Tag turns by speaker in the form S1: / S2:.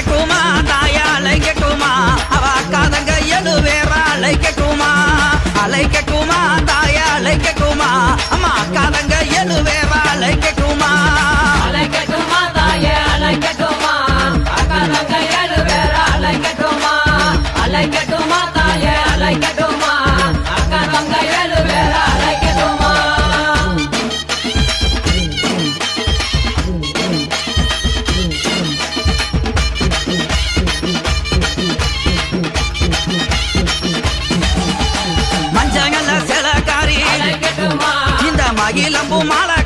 S1: அழைக்கட்டுமா தாயா அழைக்கட்டுமா அவ அக்காதங்க எழுவேறா அழைக்கட்டுமா அழைக்கட்டுமா தாயா அழைக்கட்டுமா அம்மா அக்காதங்க எழுவேறா அழைக்கட்டுமா
S2: அழைக்கட்டுமா தாயே அழைக்கட்டுமா அக்காதங்க எழுவேறா அழைக்கட்டுமா அழைக்கட்டுமா தாயே அழைக்கட்டுமா அக்காதங்க எழுவேறா அழைக்கட்டுமா
S1: மஞ்சங்கல்ல சிலக்காரி இந்த மகிழம்பு மாலை